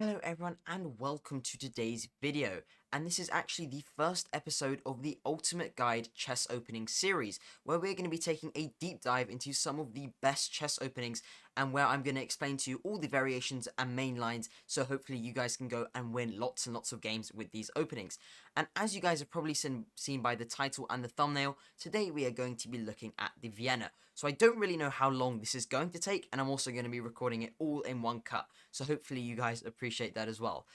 Hello everyone and welcome to today's video, and this is actually the first episode of the Ultimate Guide Chess Opening series, where we're going to be taking a deep dive into some of the best chess openings and where I'm going to explain to you all the variations and main lines, so hopefully you guys can go and win lots and lots of games with these openings. And as you guys have probably seen by the title and the thumbnail, today we are going to be looking at the Vienna. So I don't really know how long this is going to take, and I'm also going to be recording it all in one cut, so hopefully you guys appreciate that as well.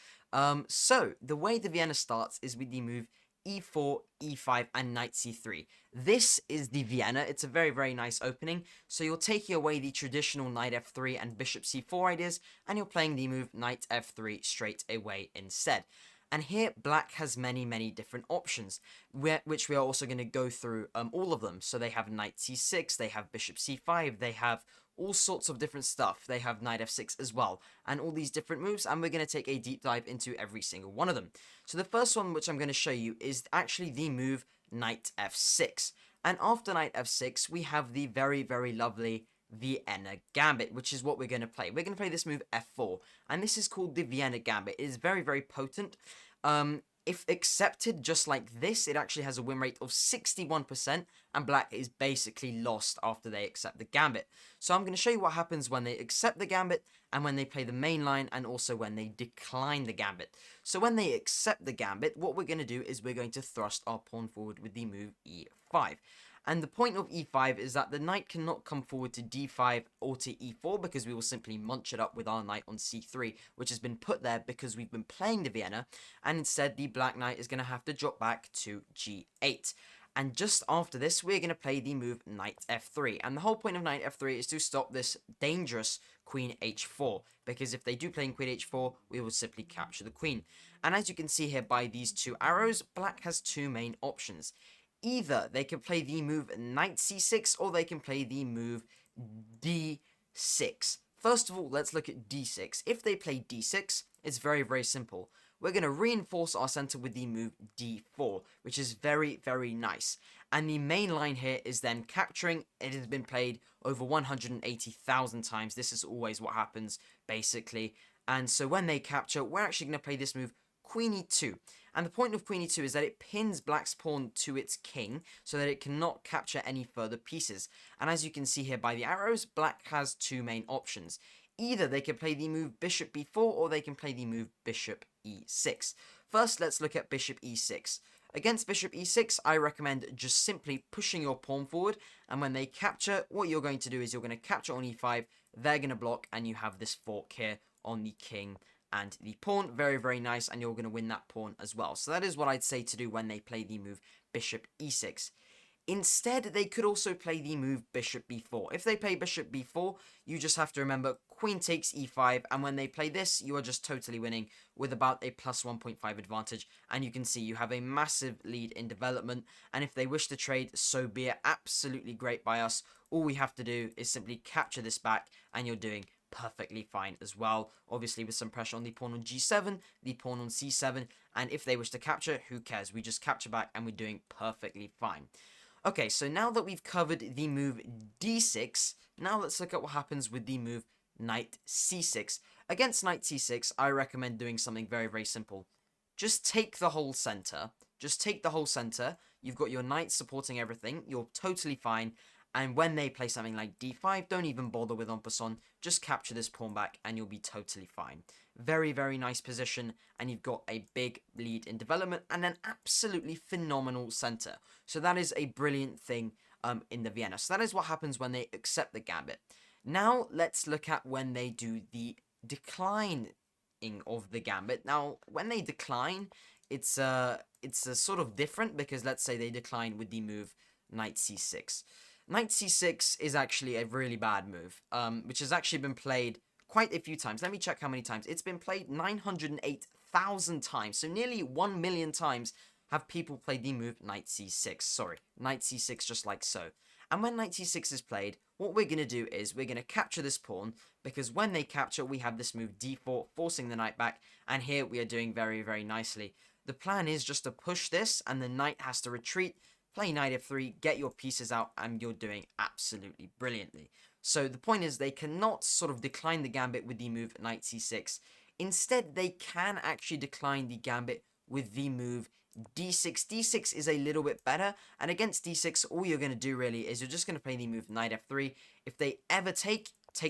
So the way the Vienna starts is with the move e4, e5, and knight c3. This is the Vienna. It's a very, very nice opening. So you're taking away the traditional knight f3 and bishop c4 ideas, and you're playing the move knight f3 straight away instead. And here, black has many, many different options, which we are also going to go through all of them. So they have knight c6, they have bishop c5, they have all sorts of different stuff. They have knight f6 as well, and all these different moves, and we're going to take a deep dive into every single one of them. So the first one which I'm going to show you is actually the move knight f6. And after knight f6, we have the very, very lovely Vienna Gambit, which is what we're going to play. We're going to play this move f4, and this is called the Vienna Gambit. It is very, very potent. If accepted just like this, it actually has a win rate of 61%, and black is basically lost after they accept the gambit. So I'm going to show you what happens when they accept the gambit, and when they play the main line, and also when they decline the gambit. So when they accept the gambit, what we're going to do is we're going to thrust our pawn forward with the move e5. And the point of e5 is that the knight cannot come forward to d5 or to e4, because we will simply munch it up with our knight on c3, which has been put there because we've been playing the Vienna, and instead the black knight is going to have to drop back to g8. And just after this, we're going to play the move knight f3. And the whole point of knight f3 is to stop this dangerous queen h4, because if they do play in queen h4, we will simply capture the queen. And as you can see here by these two arrows, black has two main options. Either they can play the move knight c6, or they can play the move d6. First of all, let's look at d6. If they play d6, it's very, very simple. We're going to reinforce our center with the move d4, which is very, very nice. And the main line here is then capturing. It has been played over 180,000 times. This is always what happens, basically. And so when they capture, we're actually going to play this move queen e2. And the point of queen e2 is that it pins black's pawn to its king, so that it cannot capture any further pieces. And as you can see here by the arrows, black has two main options. Either they can play the move bishop b4, or they can play the move bishop e6. First, let's look at bishop e6. Against bishop e6, I recommend just simply pushing your pawn forward, and when they capture, what you're going to do is you're going to capture on e5, they're going to block, and you have this fork here on the king and the pawn. Very, very nice, and you're going to win that pawn as well. So that is what I'd say to do when they play the move bishop e6. Instead, they could also play the move bishop b4. If they play bishop b4, you just have to remember queen takes e5, and when they play this, you are just totally winning with about a plus 1.5 advantage, and you can see you have a massive lead in development, and if they wish to trade, so be it. Absolutely great by us. All we have to do is simply capture this back, and you're doing perfectly fine as well. Obviously, with some pressure on the pawn on g7, the pawn on c7, and if they wish to capture, who cares? We just capture back, and we're doing perfectly fine. Okay, so now that we've covered the move d6, now let's look at what happens with the move knight c6. Against knight c6, I recommend doing something very, very simple. Just take the whole center. Just take the whole center. You've got your knight supporting everything. You're totally fine. And when they play something like d5, don't even bother with en passant. Just capture this pawn back and you'll be totally fine. Very, very nice position, and you've got a big lead in development and an absolutely phenomenal center. So that is a brilliant thing in the Vienna. So that is what happens when they accept the gambit. Now let's look at when they do the declining of the gambit. Now, when they decline, it's a sort of different, because let's say they decline with the move knight c6. Knight c6 is actually a really bad move, which has actually been played quite a few times. Let me check how many times. It's been played 908,000 times, so nearly 1 million times have people played the move knight c6. Sorry, knight c6, just like so. And when knight c6 is played, what we're going to do is we're going to capture this pawn, because when they capture, we have this move d4, forcing the knight back, and here we are doing very, very nicely. The plan is just to push this, and the knight has to retreat, play knight f3, get your pieces out, and you're doing absolutely brilliantly. So the point is, they cannot sort of decline the gambit with the move knight c6. Instead, they can actually decline the gambit with the move d6. d6 is a little bit better, and against d6, all you're going to do really is you're just going to play the move knight f3. If they ever take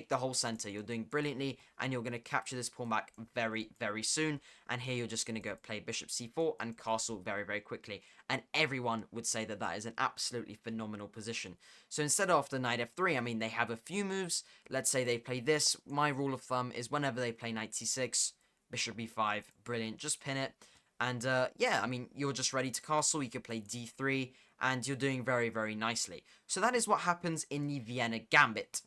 the whole center, you're doing brilliantly, and you're going to capture this pawn back very, very soon. And here you're just going to go play bishop c4 and castle very, very quickly. And everyone would say that that is an absolutely phenomenal position. So instead of after knight f3, I mean, they have a few moves. Let's say they play this. My rule of thumb is whenever they play knight c6, bishop b5, brilliant, just pin it. And yeah, I mean, you're just ready to castle. You could play d3, and you're doing very, very nicely. So that is what happens in the Vienna Gambit.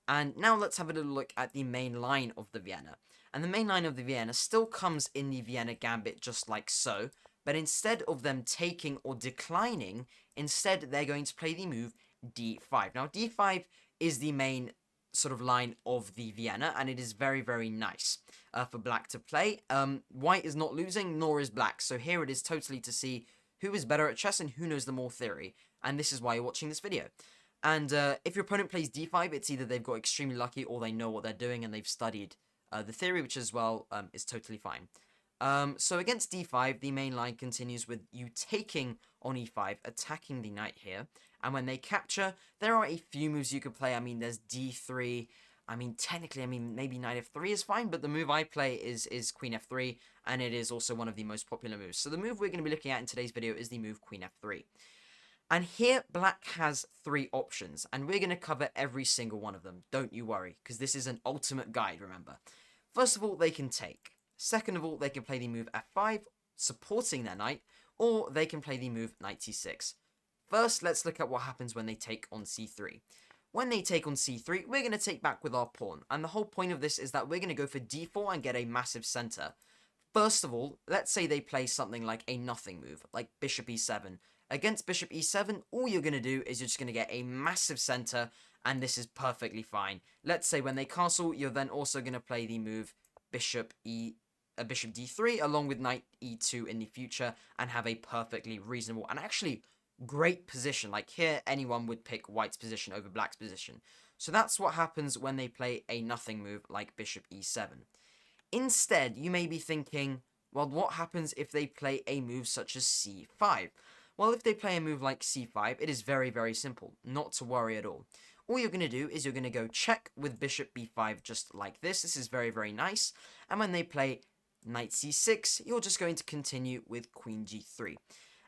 And now let's have a little look at the main line of the Vienna. And the main line of the Vienna still comes in the Vienna Gambit just like so, but instead of them taking or declining, instead they're going to play the move d5. Now d5 is the main sort of line of the Vienna, and it is very, very nice for black to play. White is not losing, nor is black, so here it is totally to see who is better at chess and who knows the more theory, and this is why you're watching this video. And if your opponent plays d5, it's either they've got extremely lucky or they know what they're doing and they've studied the theory, which as well is totally fine. So against d5, the main line continues with you taking on e5, attacking the knight here. And when they capture, there are a few moves you could play. I mean, there's d3. I mean, technically, I mean, maybe knight f3 is fine, but the move I play is queen f3, and it is also one of the most popular moves. So the move we're going to be looking at in today's video is the move queen f3. And here, black has 3 options, and we're going to cover every single one of them. Don't you worry, because this is an ultimate guide, remember. First of all, they can take. Second of all, they can play the move f5, supporting their knight, or they can play the move knight c6. First, let's look at what happens when they take on c3. When they take on c3, we're going to take back with our pawn, and the whole point of this is that we're going to go for d4 and get a massive center. First of all, let's say they play something like a nothing move, like bishop e7. Against bishop e7, all you're going to do is you're just going to get a massive center, and this is perfectly fine. Let's say when they castle, you're then also going to play the move bishop d3 along with knight e2 in the future, and have a perfectly reasonable and actually great position. Like here, anyone would pick white's position over black's position. So that's what happens when they play a nothing move like bishop e7. Instead, you may be thinking, well, what happens if they play a move such as c5? Well, if they play a move like c5, it is very, very simple. Not to worry at all. All you're going to do is you're going to go check with bishop b5 just like this. This is very, very nice. And when they play knight c6, you're just going to continue with queen g3.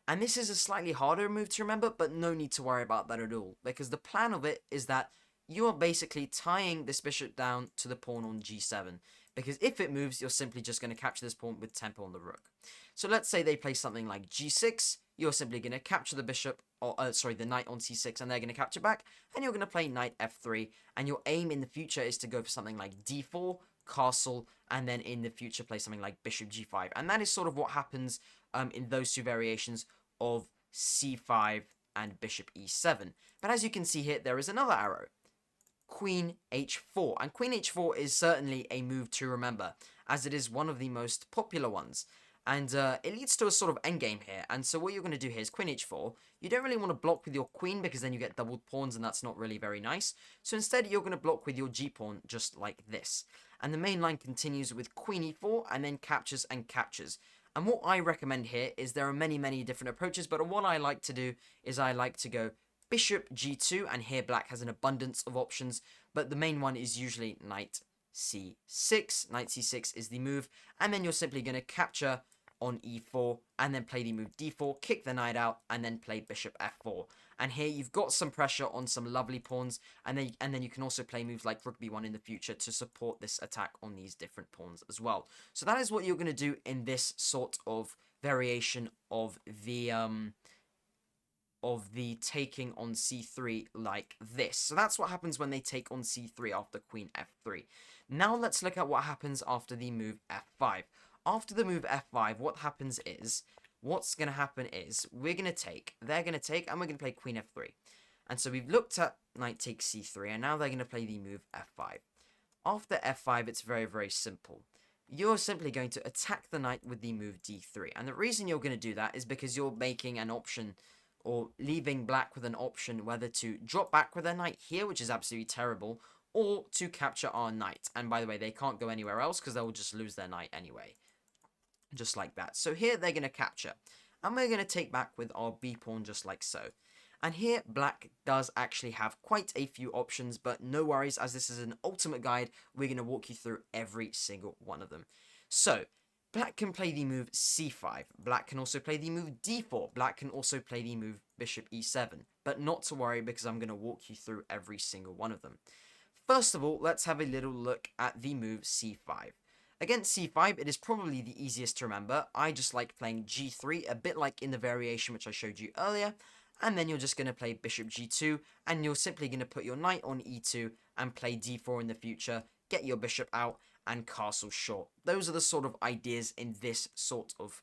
And this is a slightly harder move to remember, but no need to worry about that at all. Because the plan of it is that you are basically tying this bishop down to the pawn on g7. Because if it moves, you're simply just going to capture this pawn with tempo on the rook. So let's say they play something like g6. You're simply going to capture the bishop, or the knight on c6, and they're going to capture back. And you're going to play knight f3. And your aim in the future is to go for something like d4, castle, and then in the future play something like bishop g5. And that is sort of what happens in those two variations of c5 and bishop e7. But as you can see here, there is another arrow. Queen h4, and queen h4 is certainly a move to remember, as it is one of the most popular ones, and it leads to a sort of endgame here. And so what you're going to do here is queen h4. You don't really want to block with your queen, because then you get doubled pawns, and that's not really very nice. So instead, you're going to block with your g-pawn, just like this. And the main line continues with queen e4, and then captures and captures. And what I recommend here is there are many, many different approaches, but what I like to do is I like to go bishop g2, and here black has an abundance of options, but the main one is usually knight c6. Knight c6 is the move, and then you're simply going to capture on e4, and then play the move d4, kick the knight out, and then play bishop f4. And here you've got some pressure on some lovely pawns, and then you can also play moves like rook b1 in the future to support this attack on these different pawns as well. So that is what you're going to do in this sort of variation of the taking on c3 like this. So that's what happens when they take on c3 after queen f3. Now let's look at what happens after the move f5. After the move f5, what's going to happen is we're going to take, they're going to take, and we're going to play queen f3. And so we've looked at knight takes c3, and now they're going to play the move f5. After f5, it's very, very simple. You're simply going to attack the knight with the move d3. And the reason you're going to do that is because you're making an option, or leaving black with an option whether to drop back with their knight here, which is absolutely terrible, or to capture our knight. And by the way, they can't go anywhere else because they'll just lose their knight anyway. Just like that. So here they're going to capture. And we're going to take back with our b pawn just like so. And here, black does actually have quite a few options, but no worries, as this is an ultimate guide, we're going to walk you through every single one of them. So, black can play the move c5, black can also play the move d4, black can also play the move bishop e7, but not to worry because I'm going to walk you through every single one of them. First of all, let's have a little look at the move c5. Against c5, it is probably the easiest to remember. I just like playing g3, a bit like in the variation which I showed you earlier, and then you're just going to play bishop g2, and you're simply going to put your knight on e2 and play d4 in the future, get your bishop out, and castle short. Those are the sort of ideas in this sort of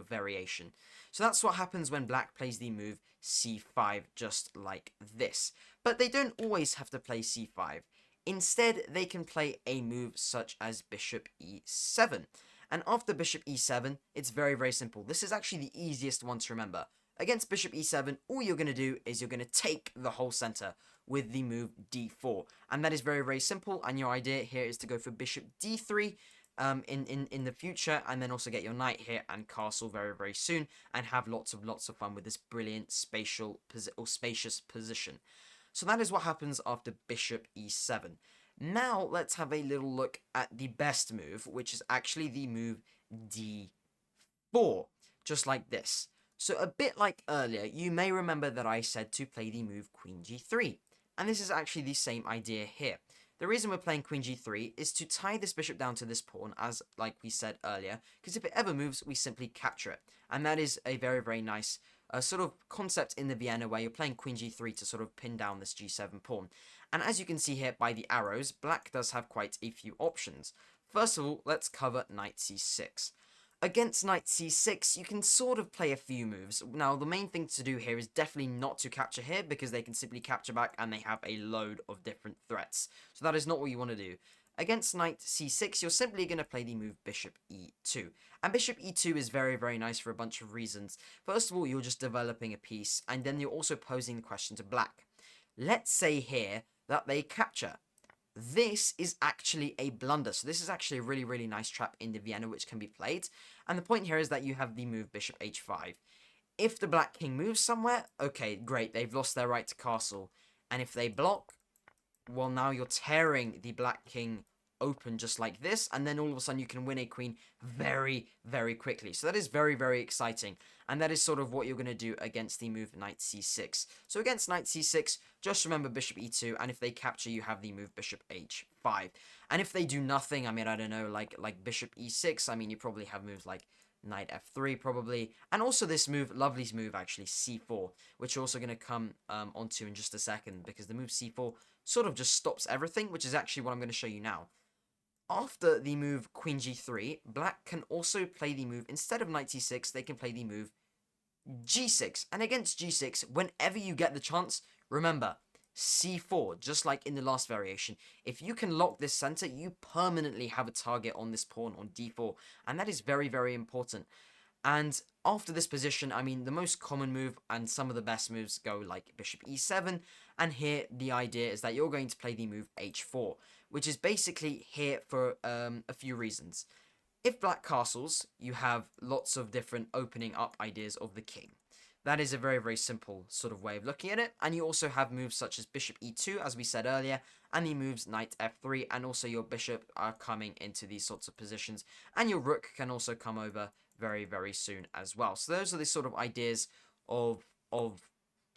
variation. So that's what happens when black plays the move c5, just like this. But they don't always have to play c5. Instead, they can play a move such as bishop e7. And after bishop e7, it's very, very simple. This is actually the easiest one to remember. Against bishop e7, all you're going to do is you're going to take the whole center with the move d4. And that is very, very simple. And your idea here is to go for bishop d3 in the future, and then also get your knight here and castle very, very soon, and have lots of fun with this brilliant spacious position. So that is what happens after bishop e7. Now let's have a little look at the best move, which is actually the move d4, just like this. So a bit like earlier, you may remember that I said to play the move queen g3, and this is actually the same idea here. The reason we're playing queen g3 is to tie this bishop down to this pawn, as like we said earlier, because if it ever moves, we simply capture it. And that is a very, very nice sort of concept in the Vienna where you're playing queen g3 to sort of pin down this g7 pawn. And as you can see here by the arrows, black does have quite a few options. First of all, let's cover knight c6. Against knight c6, you can sort of play a few moves. Now, the main thing to do here is definitely not to capture here, because they can simply capture back and they have a load of different threats. So that is not what you want to do. Against knight c6, you're simply going to play the move bishop e2. And bishop e2 is very, very nice for a bunch of reasons. First of all, you're just developing a piece, and then you're also posing the question to black. Let's say here that they capture. This is actually a blunder. So this is actually a really, really nice trap in the Vienna which can be played. And the point here is that you have the move bishop h5. If the black king moves somewhere, okay, great. They've lost their right to castle. And if they block, well, now you're tearing the black king open just like this, and then all of a sudden you can win a queen very, very quickly. So that is very, very exciting, and that is sort of what you're going to do against the move knight c6. So against knight c6, just remember bishop e2, and if they capture, you have the move bishop h5. And if they do nothing, I mean, I don't know, like bishop e6, I mean, you probably have moves like knight f3 probably, and also this move, lovely move actually, c4, which you're also going to come onto in just a second, because the move c4 sort of just stops everything, which is actually what I'm going to show you now. After the move queen g3, black can also play the move, instead of knight c6, they can play the move g6. And against g6, whenever you get the chance, remember, c4, just like in the last variation. If you can lock this center, you permanently have a target on this pawn on d4. And that is very, very important. And after this position, I mean, the most common move and some of the best moves go like bishop e7. And here, the idea is that you're going to play the move h4, which is basically here for a few reasons. If black castles, you have lots of different opening up ideas of the king. That is a very, very simple sort of way of looking at it. And you also have moves such as bishop e2, as we said earlier, and the moves knight f3, and also your bishop are coming into these sorts of positions. And your rook can also come over very, very soon as well. So those are the sort of ideas of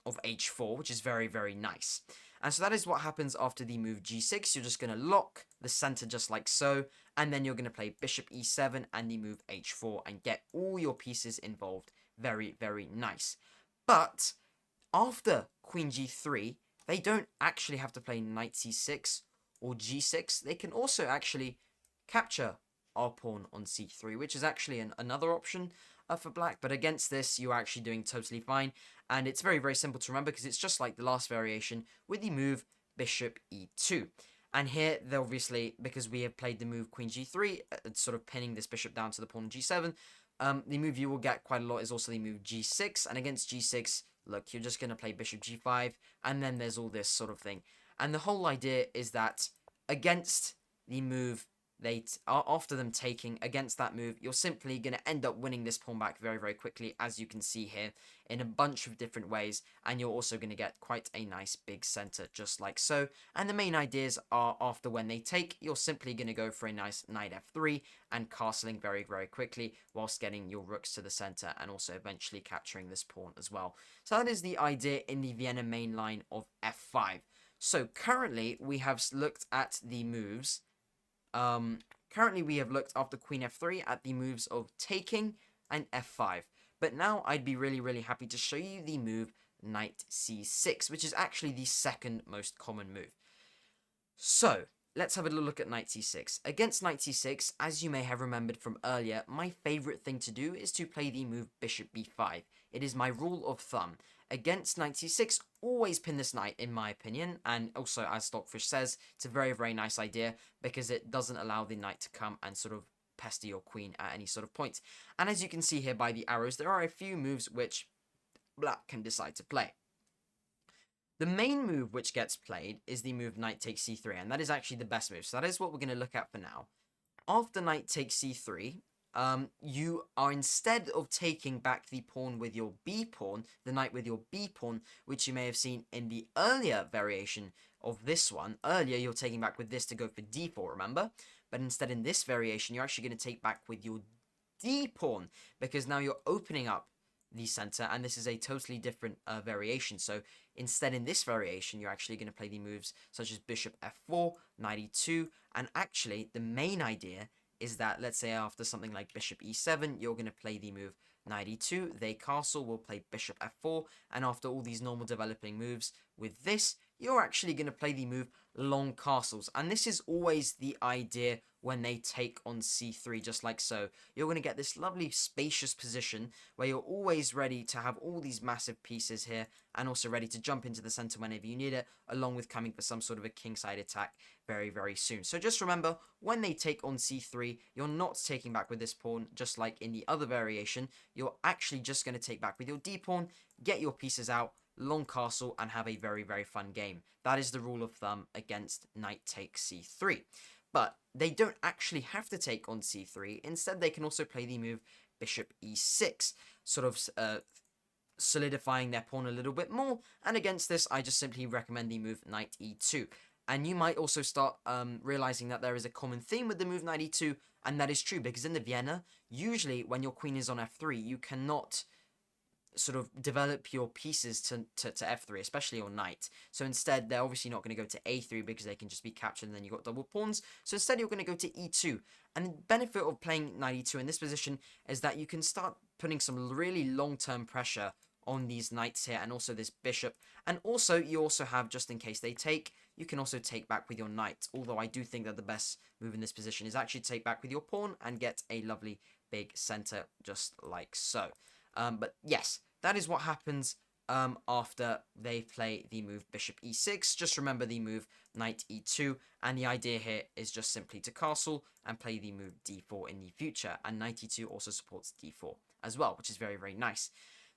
h4, which is very, very nice. And so that is what happens after the move g6. You're just going to lock the center just like so, and then you're going to play bishop e7 and the move h4 and get all your pieces involved. Very, very nice. But after queen g3, they don't actually have to play knight c6 or g6. They can also actually capture our pawn on c3, which is actually another option for black, but against this, you're actually doing totally fine, and it's very, very simple to remember because it's just like the last variation with the move bishop e2. And here, obviously, because we have played the move queen g3, sort of pinning this bishop down to the pawn on g7, the move you will get quite a lot is also the move g6, and against g6, look, you're just going to play bishop g5, and then there's all this sort of thing. And the whole idea is that against the move after them taking against that move, you're simply going to end up winning this pawn back very, very quickly, as you can see here, in a bunch of different ways, and you're also going to get quite a nice big center, just like so. And the main ideas are, after when they take, you're simply going to go for a nice knight f3 and castling very, very quickly, whilst getting your rooks to the center, and also eventually capturing this pawn as well. So that is the idea in the Vienna main line of f5. So currently, we have looked at the moves. Currently we have looked after queen f3 at the moves of taking and f5. But now I'd be really, really happy to show you the move knight c6, which is actually the second most common move. So, let's have a look at knight c6. Against knight c6, as you may have remembered from earlier, my favorite thing to do is to play the move bishop b5. It is my rule of thumb. Against knight c6, always pin this knight, in my opinion, and also, as Stockfish says, it's a very, very nice idea because it doesn't allow the knight to come and sort of pester your queen at any sort of point. And as you can see here by the arrows, there are a few moves which black can decide to play. The main move which gets played is the move knight takes c3, and that is actually the best move, so that is what we're going to look at for now. After knight takes c3, you are, instead of taking back the pawn with your b pawn, the knight with your b pawn, which you may have seen in the earlier variation of this one. Earlier, you're taking back with this to go for d4, remember? But instead, in this variation, you're actually going to take back with your d pawn, because now you're opening up the center, and this is a totally different variation. So instead, in this variation, you're actually going to play the moves such as bishop f4, knight e2, and actually, the main idea is that, let's say after something like bishop e7, you're going to play the move knight e2, they castle, will play bishop f4, and after all these normal developing moves with this, you're actually going to play the move long castles. And this is always the idea when they take on c3, just like so. You're going to get this lovely spacious position where you're always ready to have all these massive pieces here, and also ready to jump into the center whenever you need it, along with coming for some sort of a kingside attack very, very soon. So just remember, when they take on c3, you're not taking back with this pawn, just like in the other variation. You're actually just going to take back with your d pawn, get your pieces out, long castle, and have a very, very fun game. That is the rule of thumb against knight takes c3. But they don't actually have to take on c3. Instead, they can also play the move bishop e6, sort of solidifying their pawn a little bit more. And against this, I just simply recommend the move knight e2. And you might also start realizing that there is a common theme with the move knight e2, and that is true, because in the Vienna, usually when your queen is on f3, you cannot sort of develop your pieces to f3, especially your knight. So instead, they're obviously not going to go to a3 because they can just be captured, and then you've got double pawns. So instead, you're going to go to e2. And the benefit of playing knight e2 in this position is that you can start putting some really long-term pressure on these knights here, and also this bishop. And also, you also have, just in case they take, you can also take back with your knight. Although I do think that the best move in this position is actually to take back with your pawn and get a lovely big center, just like so. But yes, that is what happens after they play the move bishop e6. Just remember the move knight e2, and the idea here is just simply to castle and play the move d4 in the future. And knight e2 also supports d4 as well, which is very, very nice.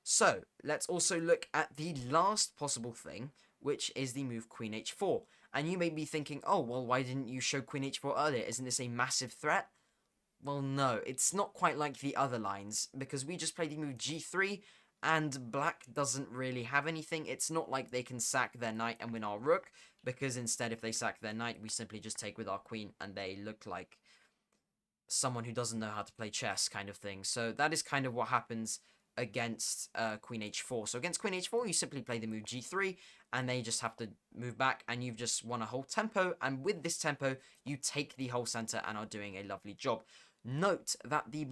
So let's also look at the last possible thing, which is the move queen h4. And you may be thinking, oh, well, why didn't you show queen h4 earlier? Isn't this a massive threat? Well, no, it's not quite like the other lines, because we just played the move g3, and black doesn't really have anything. It's not like they can sack their knight and win our rook, because instead, if they sack their knight, we simply just take with our queen, and they look like someone who doesn't know how to play chess, kind of thing. So that is kind of what happens against queen h4. So against queen h4, you simply play the move g3, and they just have to move back, and you've just won a whole tempo, and with this tempo, you take the whole center and are doing a lovely job. Note that the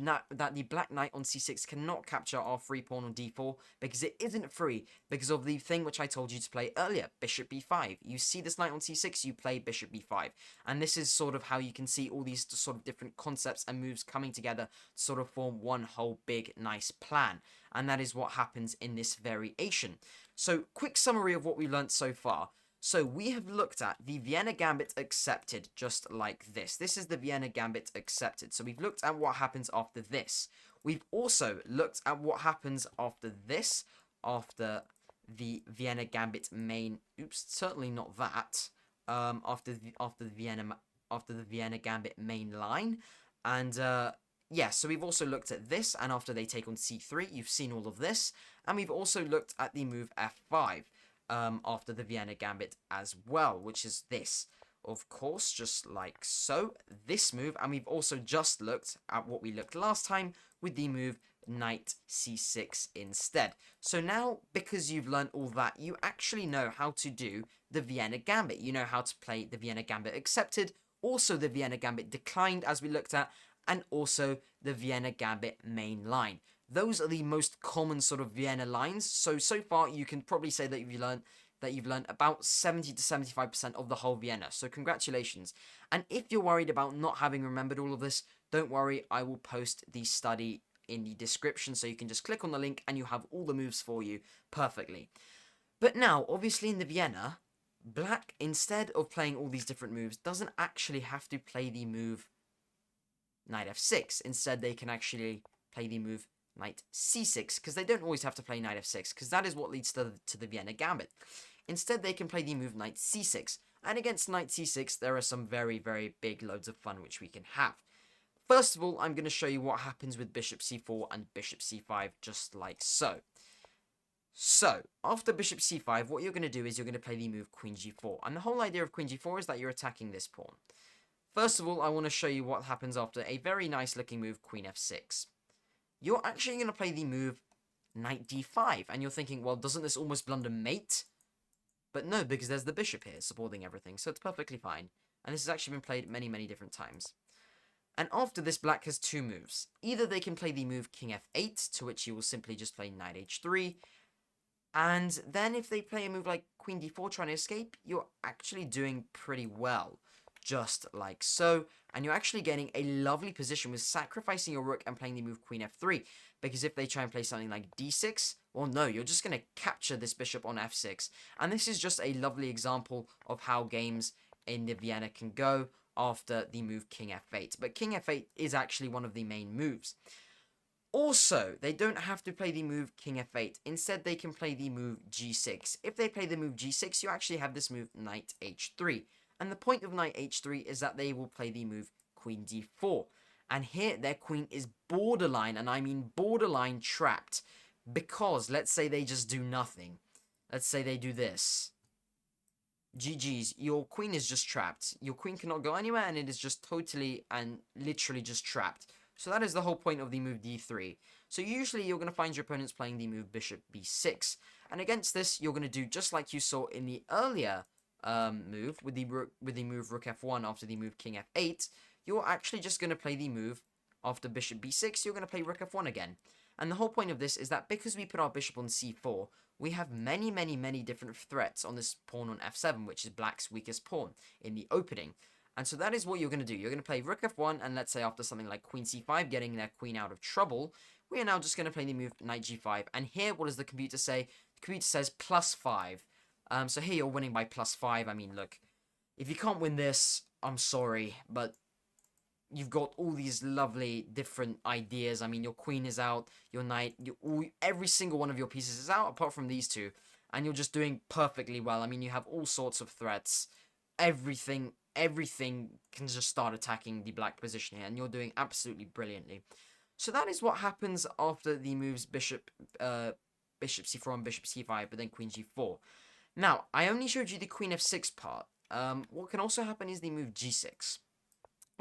black knight on c6 cannot capture our free pawn on d4, because it isn't free, because of the thing which I told you to play earlier, bishop b5. You see this knight on c6, you play bishop b5. And this is sort of how you can see all these sort of different concepts and moves coming together to sort of form one whole big, nice plan. And that is what happens in this variation. So, quick summary of what we learnt so far. So we have looked at the Vienna Gambit accepted, just like this. This is the Vienna Gambit accepted. So we've looked at what happens after this. We've also looked at what happens after this, after the Vienna Gambit main. Oops, certainly not that. after the Vienna Gambit main line, and yeah, so we've also looked at this, and after they take on c3, you've seen all of this, and we've also looked at the move f5 after the Vienna Gambit as well, which is this. Of course, just like so, this move, and we've also just looked at what we looked last time with the move knight c6 instead. So now, because you've learned all that, you actually know how to do the Vienna Gambit. You know how to play the Vienna Gambit accepted, also the Vienna Gambit declined as we looked at, and also the Vienna Gambit main line. Those are the most common sort of Vienna lines. So far you can probably say that you've learned about 70 to 75% of the whole Vienna. So congratulations. And if you're worried about not having remembered all of this, don't worry, I will post the study in the description, so you can just click on the link and you have all the moves for you perfectly. But now, obviously in the Vienna, black, instead of playing all these different moves, doesn't actually have to play the move knight f6. Instead, they can actually play the move knight c6, because they don't always have to play knight f6, because that is what leads to the Vienna Gambit. Instead, they can play the move knight c6, and against knight c6, there are some very, very big loads of fun which we can have. First of all, I'm going to show you what happens with bishop c4 and bishop c5, just like so. So, after bishop c5, what you're going to do is you're going to play the move queen g4, and the whole idea of queen g4 is that you're attacking this pawn. First of all, I want to show you what happens after a very nice looking move, queen f6. You're actually going to play the move knight d5, and you're thinking, well, doesn't this almost blunder mate? But no, because there's the bishop here supporting everything, so it's perfectly fine. And this has actually been played many, many different times. And after this, black has two moves. Either they can play the move king f8, to which you will simply just play knight h3, and then if they play a move like queen d4 trying to escape, you're actually doing pretty well, just like so. And you're actually getting a lovely position with sacrificing your rook and playing the move queen f3, because if they try and play something like d6, well, no, you're just going to capture this bishop on f6. And this is just a lovely example of how games in the Vienna can go after the move king f8. But king f8 is actually one of the main moves. Also, they don't have to play the move king f8. Instead, they can play the move g6. If they play the move g6, you actually have this move knight h3. And the point of knight h3 is that they will play the move queen d4. And here, their queen is borderline, and I mean borderline trapped. Because, let's say they just do nothing. Let's say they do this. GG's, your queen is just trapped. Your queen cannot go anywhere, and it is just totally and literally just trapped. So that is the whole point of the move d3. So usually you're going to find your opponents playing the move bishop b6. And against this, you're going to do just like you saw in the earlier move with the move rook f1 after the move king f8. You're actually just going to play the move after bishop b6. You're going to play rook f1 again. And the whole point of this is that because we put our bishop on c4, we have many, many, many different threats on this pawn on f7, which is black's weakest pawn in the opening. And so that is what you're going to do. You're going to play rook f1, and let's say after something like queen c5, getting their queen out of trouble, we are now just going to play the move knight g5. And here, what does the computer say? The computer says +5. So here you're winning by +5. I mean, look, if you can't win this, I'm sorry, but you've got all these lovely different ideas. I mean, your queen is out, your knight, every single one of your pieces is out, apart from these two. And you're just doing perfectly well. I mean, you have all sorts of threats. Everything can just start attacking the black position here, and you're doing absolutely brilliantly. So that is what happens after the moves bishop c4 and bishop c5, but then queen g4. Now, I only showed you the queen f6 part. What can also happen is the move g6.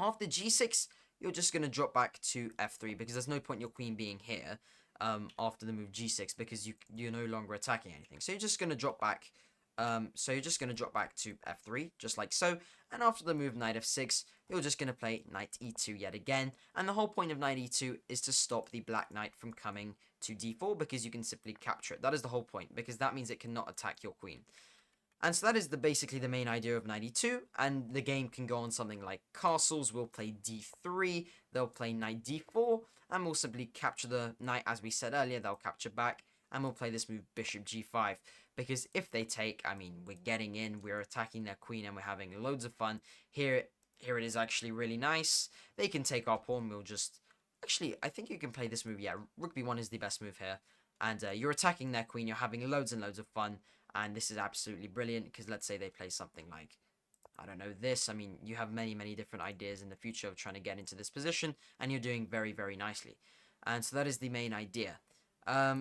After g6, you're just going to drop back to f3, because there's no point in your queen being here after the move g6, because you're no longer attacking anything. So you're just going to drop back. To f3, just like so. And after the move knight f6, you're just going to play knight e2 yet again. And the whole point of knight e2 is to stop the black knight from coming to d4, because you can simply capture it. That is the whole point, because that means it cannot attack your queen. And so that is basically the main idea of knight e2, and the game can go on something like castles. We'll play d3, they'll play knight d4, and we'll simply capture the knight. As we said earlier, they'll capture back, and we'll play this move bishop g5, because if they take, I mean, we're getting in, we're attacking their queen, and we're having loads of fun. Here it is actually really nice. They can take our pawn, we'll just, actually, I think you can play this move. Yeah, rook b1 is the best move here, and you're attacking their queen, you're having loads and loads of fun. And this is absolutely brilliant, because let's say they play something like I don't know, this. I mean, you have many, many different ideas in the future of trying to get into this position, and you're doing very, very nicely. And so that is the main idea.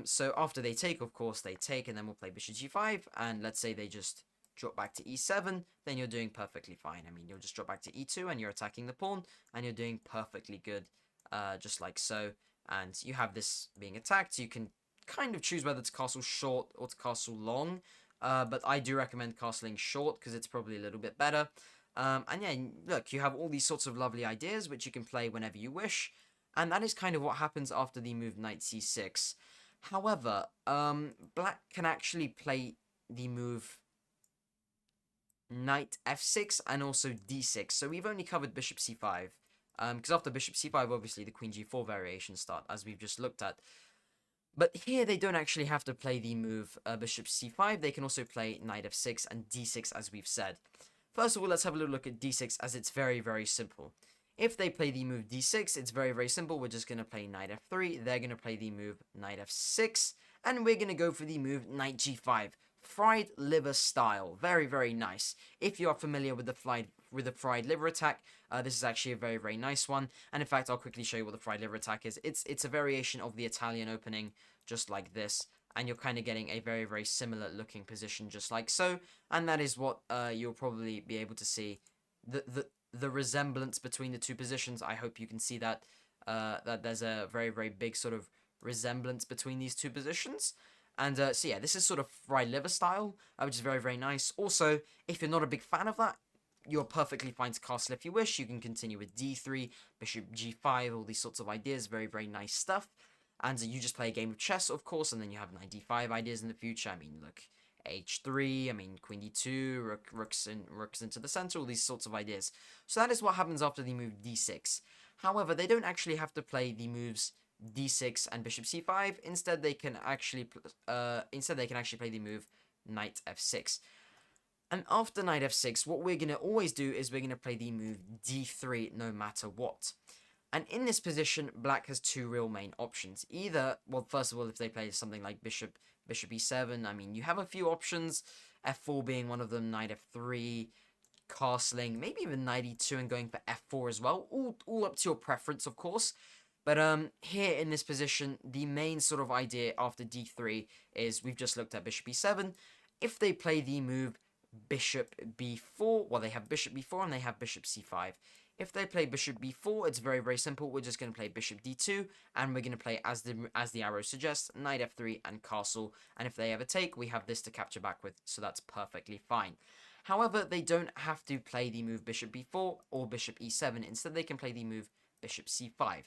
So after they take, of course, they take, and then we'll play bishop g5, and let's say they just drop back to e7, then you're doing perfectly fine. I mean, you'll just drop back to e2, and you're attacking the pawn, and you're doing perfectly good, just like so. And you have this being attacked. You can kind of choose whether to castle short or to castle long, but I do recommend castling short because it's probably a little bit better. And yeah, look, you have all these sorts of lovely ideas which you can play whenever you wish, and that is kind of what happens after the move knight c6. However, black can actually play the move knight f6 and also d6. So we've only covered bishop c5. Because after bishop c5, obviously the queen g4 variations start, as we've just looked at. But here they don't actually have to play the move bishop c5. They can also play knight f6 and d6, as we've said. First of all, let's have a little look at d6, as it's very, very simple. If they play the move d6, it's very, very simple. We're just going to play knight f3. They're going to play the move knight f6. And we're going to go for the move knight g5. Fried liver style. Very, very nice. If you are familiar with the fried liver attack, this is actually a very, very nice one. And in fact, I'll quickly show you what the fried liver attack is. It's a variation of the Italian opening, just like this. And you're kind of getting a very, very similar looking position, just like so. And that is what you'll probably be able to see. The resemblance between the two positions. I hope you can see that that there's a very, very big sort of resemblance between these two positions. And so yeah, this is sort of fried liver style, which is very, very nice. Also, if you're not a big fan of that, you're perfectly fine to castle if you wish. You can continue with d3, bishop g5, all these sorts of ideas. Very, very nice stuff. And you just play a game of chess, of course, and then you have knight d5 ideas in the future. I mean, look, h3, I mean, queen d2, rooks into the center, all these sorts of ideas. So that is what happens after the move d6. However, they don't actually have to play the moves d6 and bishop c5. Instead, they can actually play the move knight f6. And after knight f6, what we're going to always do is we're going to play the move d3 no matter what. And in this position, black has two real main options. Either, well, first of all, if they play something like bishop e7, I mean, you have a few options, f4 being one of them, knight f3, castling, maybe even knight e2 and going for f4 as well. All up to your preference, of course. But here in this position, the main sort of idea after d3 is we've just looked at bishop e7. If they play the move bishop b4, well, they have bishop b4 and they have bishop c5. If they play bishop b4, it's very, very simple. We're just going to play bishop d2, and we're going to play, as the arrow suggests, knight f3 and castle. And if they ever take, we have this to capture back with, so that's perfectly fine. However, they don't have to play the move bishop b4 or bishop e7. Instead, they can play the move bishop c5.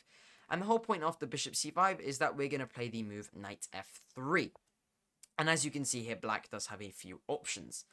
And the whole point after bishop c5 is that we're going to play the move knight f3. And as you can see here, black does have a few options.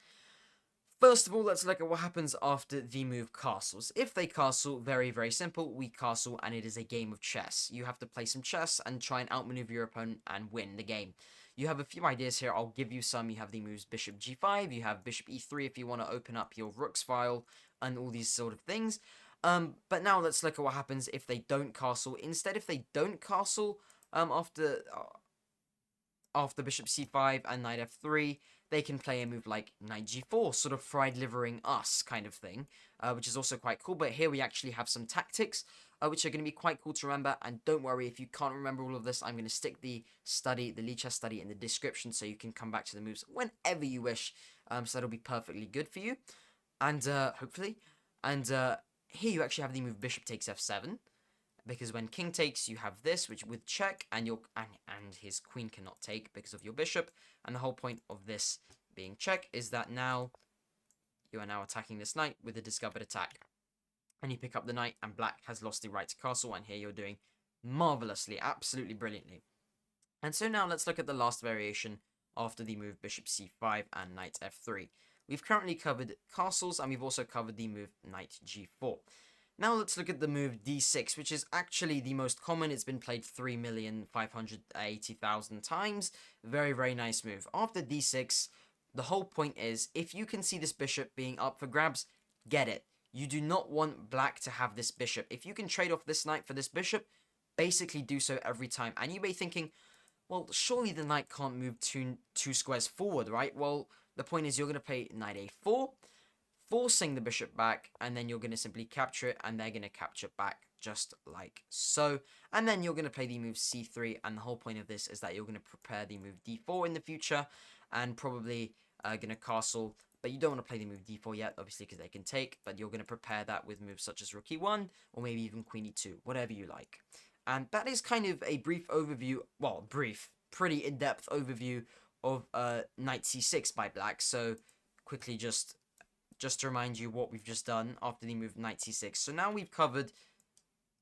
First of all, let's look at what happens after the move castles. If they castle, very, very simple. We castle, and it is a game of chess. You have to play some chess and try and outmaneuver your opponent and win the game. You have a few ideas here. I'll give you some. You have the moves bishop g5. You have bishop e3 if you want to open up your rook's file and all these sort of things. But now let's look at what happens if they don't castle. Instead, if they don't castle after bishop c5 and knight f3, they can play a move like knight g4, sort of fried livering us kind of thing, which is also quite cool. But here we actually have some tactics, which are going to be quite cool to remember. And don't worry, if you can't remember all of this, I'm going to stick the Lead Chess study in the description, so you can come back to the moves whenever you wish. So that'll be perfectly good for you, and hopefully. And here you actually have the move bishop takes f7. Because when king takes, you have this, which with check, and his queen cannot take because of your bishop. And the whole point of this being check is that now you are now attacking this knight with a discovered attack. And you pick up the knight, and black has lost the right to castle, and here you're doing marvelously, absolutely brilliantly. And so now let's look at the last variation after the move bishop c5 and knight f3. We've currently covered castles, and we've also covered the move knight g4. Now let's look at the move d6, which is actually the most common. It's been played 3,580,000 times. Very, very nice move. After d6, the whole point is, if you can see this bishop being up for grabs, get it. You do not want black to have this bishop. If you can trade off this knight for this bishop, basically do so every time. And you may be thinking, well, surely the knight can't move two squares forward, right? Well, the point is you're going to play knight a4. forcing the bishop back, and then you're going to simply capture it, and they're going to capture back just like so. And then you're going to play the move c3, and the whole point of this is that you're going to prepare the move d4 in the future, and probably going to castle. But you don't want to play the move d4 yet, obviously, because they can take. But you're going to prepare that with moves such as rook e1, or maybe even queen e2, whatever you like. And that is kind of a brief overview, well, brief, pretty in-depth overview of knight c6 by black. So quickly just to remind you what we've just done after the move knight c6. So now we've covered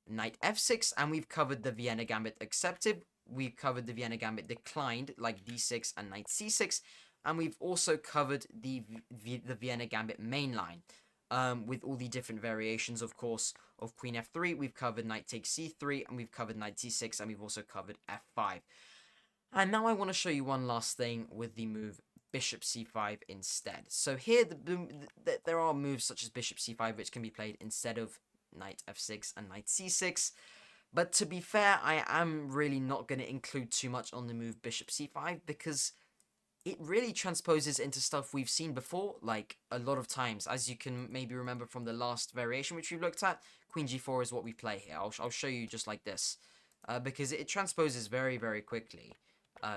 knight f6, and we've covered the Vienna Gambit accepted. We've covered the Vienna Gambit declined, like d6 and knight c6. And we've also covered the Vienna Gambit mainline, with all the different variations, of course, of queen f3. We've covered knight takes c3, and we've covered knight c6, and we've also covered f5. And now I want to show you one last thing with the move bishop c5 instead. So here there are moves such as bishop c5 which can be played instead of knight f6 and knight c6. But to be fair, I am really not going to include too much on the move bishop c5 because it really transposes into stuff we've seen before, like a lot of times. As you can maybe remember from the last variation which we've looked at, queen g4 is what we play here. I'll show you just like this, because it transposes very, very quickly,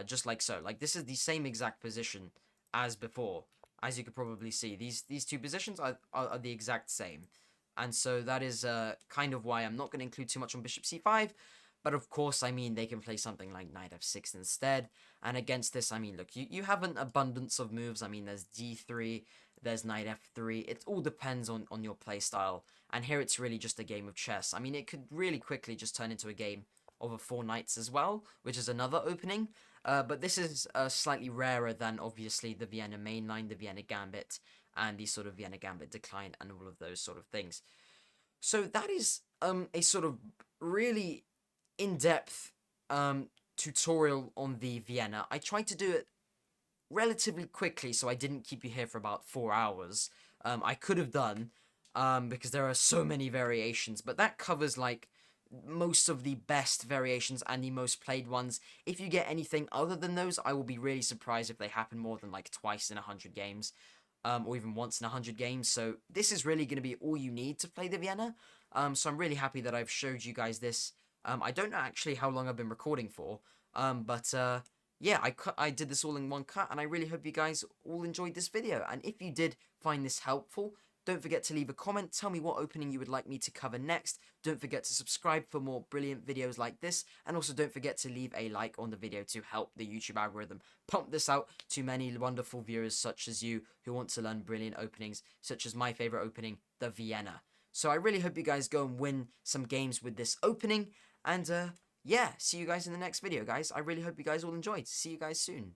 just like so. Like, this is the same exact position as before. As you could probably see, these two positions are the exact same. And so that is kind of why I'm not going to include too much on bishop c5. But of course, I mean, they can play something like knight f6 instead. And against this, I mean, look, you have an abundance of moves. I mean, there's d3, there's knight f3. It all depends on your playstyle. And here it's really just a game of chess. I mean, it could really quickly just turn into a game of a 4 knights as well, which is another opening. But this is slightly rarer than, obviously, the Vienna mainline, the Vienna Gambit, and the sort of Vienna Gambit decline, and all of those sort of things. So that is a sort of really in-depth tutorial on the Vienna. I tried to do it relatively quickly, so I didn't keep you here for about 4 hours. I could have done, because there are so many variations, but that covers, like, most of the best variations and the most played ones. If you get anything other than those, I will be really surprised if they happen more than, like, twice in 100 games, or even once in 100 games. So this is really going to be all you need to play the Vienna. So I'm really happy that I've showed you guys this. I don't know actually how long I've been recording for, but yeah, I did this all in one cut, and I really hope you guys all enjoyed this video. And if you did find this helpful, don't forget to leave a comment, tell me what opening you would like me to cover next. Don't forget to subscribe for more brilliant videos like this, and also don't forget to leave a like on the video to help the YouTube algorithm pump this out to many wonderful viewers such as you who want to learn brilliant openings, such as my favorite opening, the Vienna. So I really hope you guys go and win some games with this opening, and yeah, see you guys in the next video, guys. I really hope you guys all enjoyed. See you guys soon.